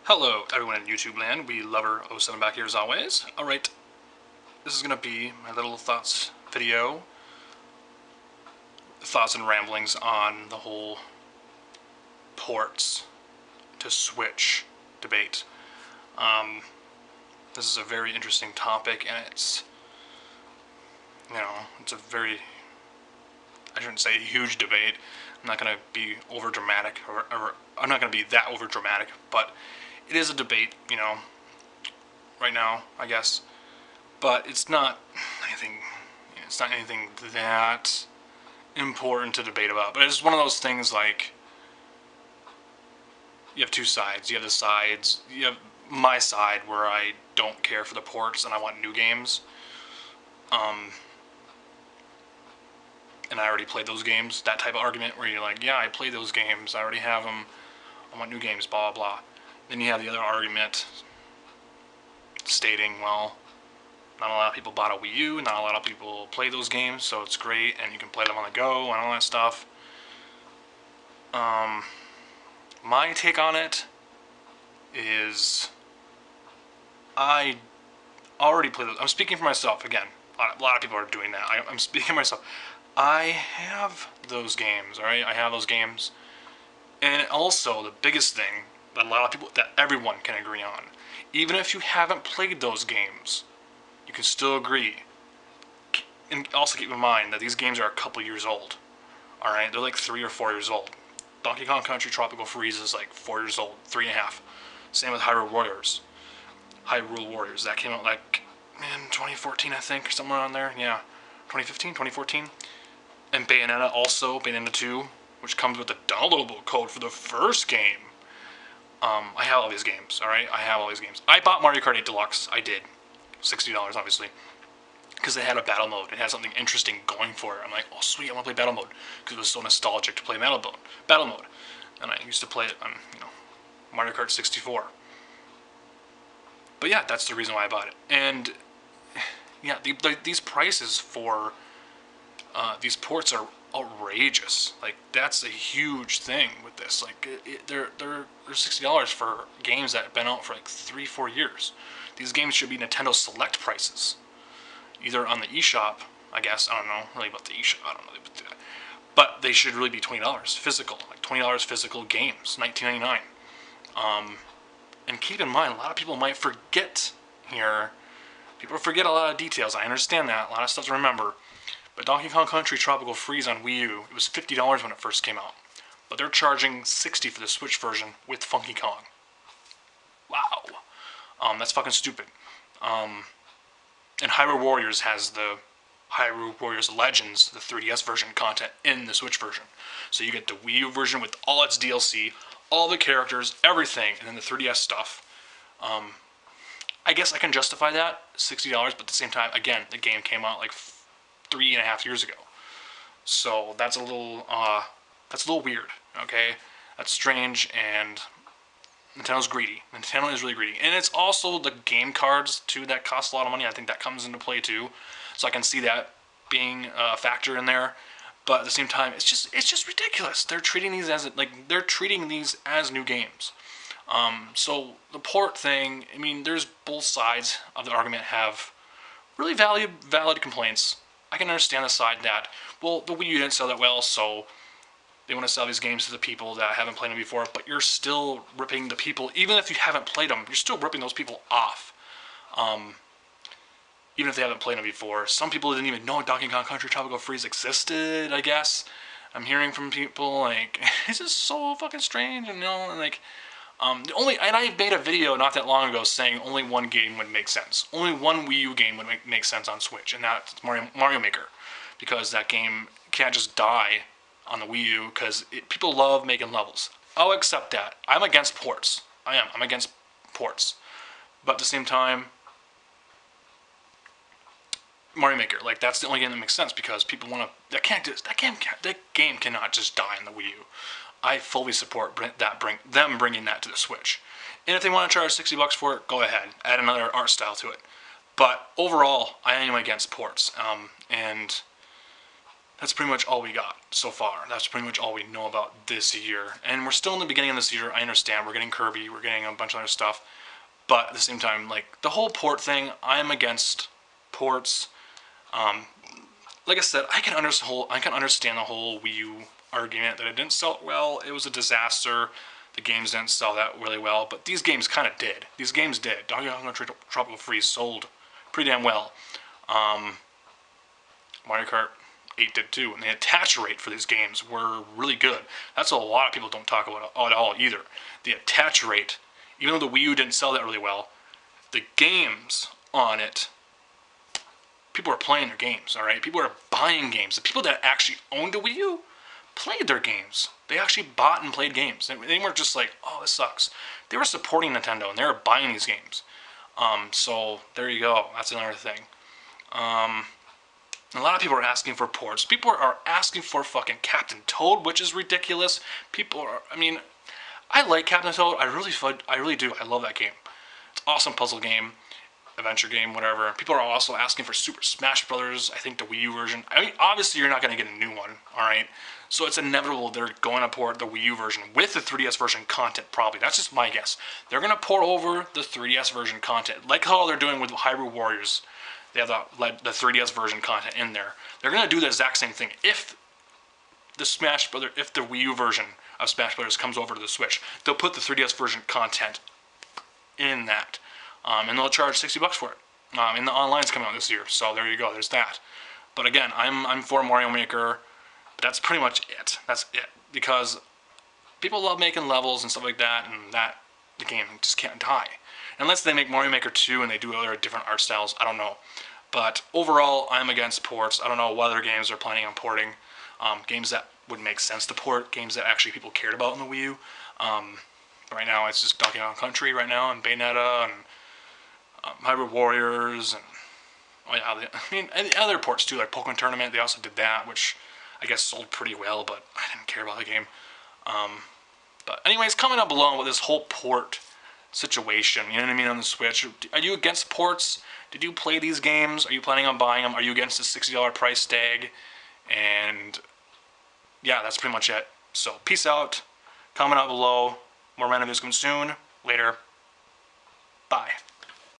Hello, everyone in YouTube land. We Lover07 back here as always. Alright, this is going to be my little thoughts video. Thoughts and ramblings on the whole ports to Switch debate. This is a very interesting topic, and it's a very, I shouldn't say huge debate. I'm not going to be over dramatic, or I'm not going to be that over dramatic, but it is a debate, right now, I guess. But it's not anything. It's not anything that important to debate about. But it's one of those things like you have two sides. You have the sides. You have my side where I don't care for the ports and I want new games. And I already played those games. That type of argument where you're like, yeah, I played those games. I already have them. I want new games. Blah blah blah. Then you have the other argument stating, well, not a lot of people bought a Wii U, not a lot of people play those games, so it's great, and you can play them on the go and all that stuff. My take on it is I already play those. I'm speaking for myself again. A lot of people are doing that. I'm speaking for myself. I have those games, alright? I have those games. And also, the biggest thing that a lot of people, that everyone can agree on, even if you haven't played those games, you can still agree. And also keep in mind that these games are a couple years old. Alright, they're like 3 or 4 years old. Donkey Kong Country Tropical Freeze is like 4 years old, 3.5. Same with Hyrule Warriors. Hyrule Warriors, that came out like, in 2014 I think, or somewhere around there, yeah. 2015, 2014. And Bayonetta also, Bayonetta 2, which comes with the downloadable code for the first game. I have all these games, alright? I have all these games. I bought Mario Kart 8 Deluxe, I did. $60 obviously. Because it had a battle mode. It had something interesting going for it. I'm like, oh sweet, I want to play battle mode. Because it was so nostalgic to play battle mode. And I used to play it on, Mario Kart 64. But yeah, that's the reason why I bought it. And yeah, these prices for these ports are outrageous. Like, that's a huge thing with this. Like, they're $60 for games that have been out for like 3-4 years. These games should be Nintendo Select prices, either on the eShop, I guess. I don't know really about the eShop. I don't know, but they should really be $20 physical, like $20 physical games, $19.99. And keep in mind, a lot of people might forget here. People forget a lot of details. I understand that. A lot of stuff to remember. But Donkey Kong Country Tropical Freeze on Wii U, it was $50 when it first came out. But they're charging $60 for the Switch version with Funky Kong. Wow. That's fucking stupid. And Hyrule Warriors has the Hyrule Warriors Legends, the 3DS version content in the Switch version. So you get the Wii U version with all its DLC, all the characters, everything, and then the 3DS stuff. I guess I can justify that, $60, but at the same time, again, the game came out like 3.5 years ago. So that's a little weird, okay? That's strange, and Nintendo's greedy. Nintendo is really greedy. And it's also the game cards, too, that cost a lot of money. I think that comes into play, too. So I can see that being a factor in there. But at the same time, it's just ridiculous. They're treating these as new games. So the port thing, I mean, there's both sides of the argument have really valid complaints. I can understand the side that, well, the Wii U didn't sell that well, so they want to sell these games to the people that haven't played them before, but you're still ripping the people, even if you haven't played them, you're still ripping those people off. Even if they haven't played them before. Some people didn't even know Donkey Kong Country Tropical Freeze existed, I guess. I'm hearing from people, like, this is so fucking strange, and like, I made a video not that long ago saying only one game would make sense. Only one Wii U game would make sense on Switch, and that's Mario Maker. Because that game can't just die on the Wii U, because people love making levels. I'll accept that. I'm against ports. I'm against ports. But at the same time, Mario Maker, like, that's the only game that makes sense, because people want to, that game cannot just die on the Wii U. I fully support them bringing that to the Switch. And if they want to charge $60 for it, go ahead. Add another art style to it. But overall, I am against ports. And that's pretty much all we got so far. That's pretty much all we know about this year. And we're still in the beginning of this year. I understand we're getting Kirby, we're getting a bunch of other stuff. But at the same time, like, the whole port thing, I'm against ports. Like I said, I can understand the whole Wii U argument that it didn't sell well. It was a disaster. The games didn't sell that really well, but these games kind of did. These games did. Donkey Kong Country Tropical Freeze sold pretty damn well. Mario Kart 8 did too, and the attach rate for these games were really good. That's what a lot of people don't talk about at all either. The attach rate, even though the Wii U didn't sell that really well, the games on it, people are playing their games, all right? People are buying games. The people that actually owned a Wii U played their games. They actually bought and played games. They weren't just like, oh, this sucks. They were supporting Nintendo, and they were buying these games. So there you go. That's another thing. A lot of people are asking for ports. People are asking for fucking Captain Toad, which is ridiculous. I mean, I like Captain Toad. I really do. I love that game. It's an awesome puzzle game, adventure game, whatever. People are also asking for Super Smash Brothers. I think the Wii U version. I mean, obviously you're not going to get a new one, all right? So it's inevitable they're going to port the Wii U version with the 3DS version content, probably. That's just my guess. They're going to port over the 3DS version content, like how they're doing with Hyrule Warriors. They have the 3DS version content in there. They're going to do the exact same thing. If the Wii U version of Smash Brothers comes over to the Switch, they'll put the 3DS version content in that. And they'll charge $60 for it. And the online's coming out this year, so there you go. There's that. But again, I'm for Mario Maker. But that's pretty much it. That's it. Because people love making levels and stuff like that, and the game just can't die. Unless they make Mario Maker 2 and they do other different art styles, I don't know. But overall, I'm against ports. I don't know what other games they're planning on porting. Games that would make sense to port, games that actually people cared about in the Wii U. Right now, it's just Donkey Kong Country right now, and Bayonetta, and Hyrule Warriors, and and the other ports too, like Pokemon Tournament. They also did that, which I guess sold pretty well, but I didn't care about the game. But anyways, comment down below with this whole port situation, you know what I mean, on the Switch. Are you against ports? Did you play these games? Are you planning on buying them? Are you against the $60 price tag? And yeah, that's pretty much it. So peace out. Comment out below. More random videos coming soon. Later. Bye.